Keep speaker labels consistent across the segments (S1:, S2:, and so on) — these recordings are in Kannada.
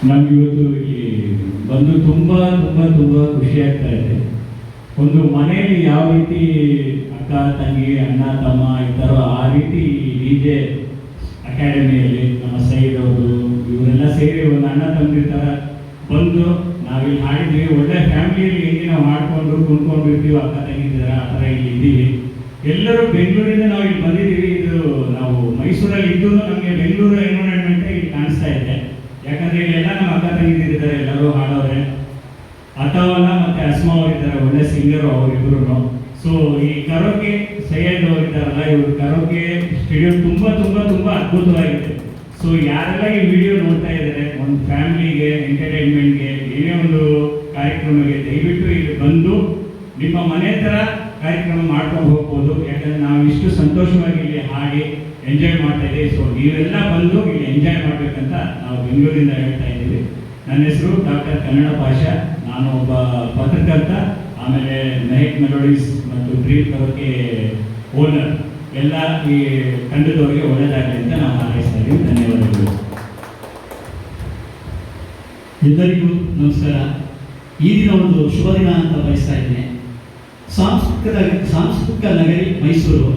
S1: ನಮಗಿವತ್ತು ಇಲ್ಲಿ ಬಂದು ತುಂಬ ತುಂಬ ತುಂಬ ಖುಷಿ ಆಗ್ತಾ ಇದೆ. ಒಂದು ಮನೆಯಲ್ಲಿ ಯಾವ ರೀತಿ ಅಕ್ಕ ತಂಗಿ ಅಣ್ಣ ತಮ್ಮ ಇದ್ದಾರೋ ಆ ರೀತಿ DJ ಅಕಾಡೆಮಿಯಲ್ಲಿ ನಮ್ಮ ಸೈಡ್ ಅವರು ಇವರೆಲ್ಲ ಸೇರಿ ಒಂದು ಅಣ್ಣ ತಮ್ಮಂದಿರ ಥರ ಬಂದು ನಾವಿಲ್ಲಿ ಹಾಡಿದ್ವಿ. ಒಳ್ಳೆ ಫ್ಯಾಮಿಲಿಯಲ್ಲಿ ಹೆಂಗೆ ನಾವು ಹಾಡ್ಕೊಂಡು ಕುಣ್ಕೊಂಡಿರ್ತೀವಿ, ಅಕ್ಕ ತಂಗಿದ್ದೀರ ಆ ಥರ ಇಲ್ಲಿ ಇದ್ದೀವಿ. ಎಲ್ಲರೂ ಬೆಂಗಳೂರಿಂದ ನಾವು ಇಲ್ಲಿ ಬಂದಿದ್ದೀವಿ. ಇದು ನಾವು ಮೈಸೂರಲ್ಲಿ ಇದ್ದು ನಮಗೆ ಬೆಂಗಳೂರು ಎನ್ವಿರಾನ್ಮೆಂಟ್ ಇಲ್ಲಿ ಕಾಣಿಸ್ತಾ ಇದೆ. ಯಾಕಂದರೆ ಇಲ್ಲೆಲ್ಲ ನಮ್ಮ ಅಕ್ಕ ತಂಗಿದಿದ್ದಾರೆ, ಎಲ್ಲರೂ ಹಾಡೋರೆ. ಅಥವಲ್ಲ ಮತ್ತು ಅಸ್ಮಾ ಅವರಿದ್ದಾರೆ, ಒಳ್ಳೆ ಸಿಂಗರು ಅವರಿಬ್ಬರು. ಸೊ ಈ ಕರೋಕೆ ಸೈಯದ್ ಅವರಿದ್ದಾರಲ್ಲ, ಇವರು ಕರೋಕೆ ಸ್ಟುಡಿಯೋ ತುಂಬ ತುಂಬ ತುಂಬ ಅದ್ಭುತವಾಗಿದೆ. ಸೊ ಯಾರೆಲ್ಲ ಈ ವಿಡಿಯೋ ನೋಡ್ತಾ ಇದ್ದಾರೆ, ಒಂದು ಫ್ಯಾಮಿಲಿಗೆ ಎಂಟರ್ಟೈನ್ಮೆಂಟ್ಗೆ ಏನೇ ಒಂದು ಕಾರ್ಯಕ್ರಮಕ್ಕೆ ದಯವಿಟ್ಟು ಇಲ್ಲಿ ಬಂದು ನಿಮ್ಮ ಮನೆ ಥರ ಕಾರ್ಯಕ್ರಮ ಮಾಡ್ಕೊಂಡು ಹೋಗ್ಬೋದು. ಯಾಕಂದರೆ ನಾವು ಇಷ್ಟು ಸಂತೋಷವಾಗಿ ಇಲ್ಲಿ ಹಾಡಿ ಎಂಜಾಯ್ ಮಾಡ್ತಾ ಇದ್ದೀವಿ. ಸೊ ನೀವೆಲ್ಲ ಬಂದು ಇಲ್ಲಿ ಎಂಜಾಯ್ ಮಾಡಬೇಕಂತ ನಾವು ಬೆಂಗಳೂರಿಂದ ಹೇಳ್ತಾ ಇದ್ದೀವಿ. ನನ್ನ ಹೆಸರು ಡಾಕ್ಟರ್ ಕನ್ನಡ ಭಾಷಾ. ನಾನು ಒಬ್ಬ ಪತ್ರಕರ್ತ, ಆಮೇಲೆ ಮೆಹಕ್ ಮೆಲೋಡೀಸ್ ಮತ್ತು ಡ್ರೀಮ್ ಕರೋಕೆ ಓನರ್. ಎಲ್ಲ ಈ ತಂಡದವರಿಗೆ ಒಳ್ಳೆಯದಾಗಲಿ ಅಂತ ನಾವು ಹಾರೈಸ್ತಾ ಇದ್ದೀವಿ. ಧನ್ಯವಾದಗಳು.
S2: ಎಲ್ಲರಿಗೂ ನಮಸ್ಕಾರ. ಈ ದಿನ ಒಂದು ಶುಭ ದಿನ ಅಂತ ಬಯಸ್ತಾ ಇದ್ದೇನೆ. ಸಾಂಸ್ಕೃತಿಕ ನಗರಿ ಮೈಸೂರು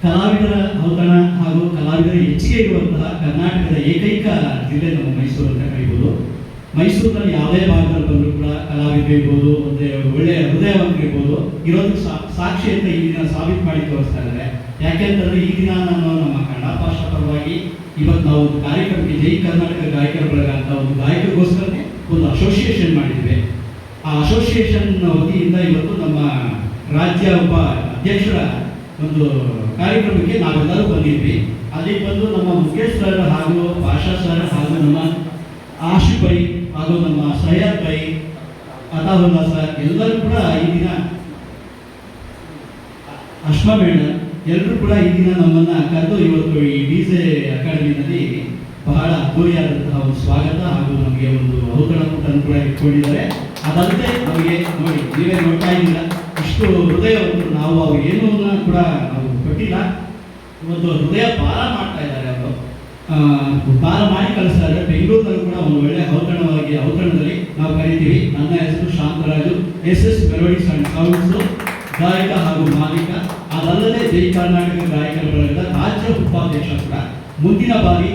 S2: ಕಲಾವಿದರ ಔತಣ ಹಾಗೂ ಕಲಾವಿದರ ಹೆಚ್ಚಿಗೆ ಇರುವಂತಹ ಕರ್ನಾಟಕದ ಏಕೈಕ ಜಿಲ್ಲೆ ನಮ್ಮ ಮೈಸೂರು ಅಂತ ಕರೀಬೋದು. ಮೈಸೂರಿನಲ್ಲಿ ಯಾವುದೇ ಭಾಗದಲ್ಲಿ ಬಂದರೂ ಕೂಡ ಕಲಾವಿದರು ಇರ್ಬೋದು, ಒಂದು ಒಳ್ಳೆಯ ಹೃದಯವಂತರಿರ್ಬೋದು ಇರೋದು ಸಾಕ್ಷಿ ಅಂತ ಈ ದಿನ ಸಾಬೀತು ಮಾಡಿ ತೋರಿಸ್ತಾ ಇದ್ದಾರೆ. ಯಾಕೆಂತಂದರೆ ಈ ದಿನ ನಮ್ಮ ಕನ್ನಡ ಭಾಷಾ ಪರವಾಗಿ ಇವತ್ತು ನಾವು ಒಂದು ಕಾರ್ಯಕ್ರಮಕ್ಕೆ ಜೈ ಕರ್ನಾಟಕ ಗಾಯಕರ ಬಳಗ ಅಂತ ಒಂದು ಗಾಯಕರಿಗೋಸ್ಕರನೇ ಒಂದು ಅಸೋಸಿಯೇಷನ್ ಮಾಡಿದ್ವಿ. ಆ ಅಸೋಸಿಯೇಷನ್ ವತಿಯಿಂದ ಇವತ್ತು ನಮ್ಮ ರಾಜ್ಯ ಒಬ್ಬ ಅಧ್ಯಕ್ಷರ ಒಂದು ಕಾರ್ಯಕ್ರಮಕ್ಕೆ ನಾವೆಲ್ಲರೂ ಬಂದಿದ್ವಿ. ಅಲ್ಲಿ ಬಂದು ನಮ್ಮ ಮುಖೇಶ್ ಸರ್ ಹಾಗೂ ಭಾಷಾ ಸರ್ ಹಾಗೂ ನಮ್ಮ ಆಶಿಫ್ ಬೈ ಹಾಗೂ ನಮ್ಮ ಸಯ್ಯದ್ ಬೈ, ಅತಾವುಲ್ಲಾ ಸರ್ ಎಲ್ಲರೂ ಕೂಡ ಈ ದಿನ, ಅಶ್ಮಾ ಮೇಡಮ್ ಎಲ್ಲರೂ ಕೂಡ ಈ ದಿನ ನಮ್ಮನ್ನು ಕರೆದು ಇವತ್ತು ಈ DJ ಅಕಾಡೆಮಿನಲ್ಲಿ ಬಹಳ ಅದ್ದೂರಿಯಾದಂತಹ ಒಂದು ಸ್ವಾಗತ ಹಾಗೂ ನಮಗೆ ಒಂದು ಔತಣಕೂಟನ್ನು ಕೂಡ ಇಟ್ಕೊಂಡಿದ್ದಾರೆ. ಅದಲ್ಲದೆ ನಮಗೆ ನೋಡಿ, ನೀವೇ ನೋಡ್ತಾ ಇದ್ದೀರ, ಇಷ್ಟು ಹೃದಯವಂತರು. ನಾವು ಅವ್ರು ಏನೂ ಕೂಡ ನಾವು ಕೊಟ್ಟಿಲ್ಲ, ಒಂದು ಹೃದಯ ಭಾರ ಮಾಡ್ತಾ ಇದ್ದಾರೆ. ಅವರು ಭಾರ ಮಾಡಿ ಕಳಿಸ್ತಾರೆ. ಬೆಂಗಳೂರಿನಲ್ಲೂ ಕೂಡ ಒಂದು ಒಳ್ಳೆಯ ಔತಣದಲ್ಲಿ ನಾವು ಕರಿತೀವಿ. ನನ್ನ ಹೆಸರು Shantaraju, SS melodies and sounds ಗಾಯಕ ಹಾಗೂ ಮಾಲೀಕ. ಅದಲ್ಲದೆ ಜೈ ಕರ್ನಾಟಕ ಗಾಯಕರ ಬಳಗದ ರಾಜ್ಯ ಉಪಾಧ್ಯಕ್ಷ ಕೂಡ. ಮುಂದಿನ ಬಾರಿ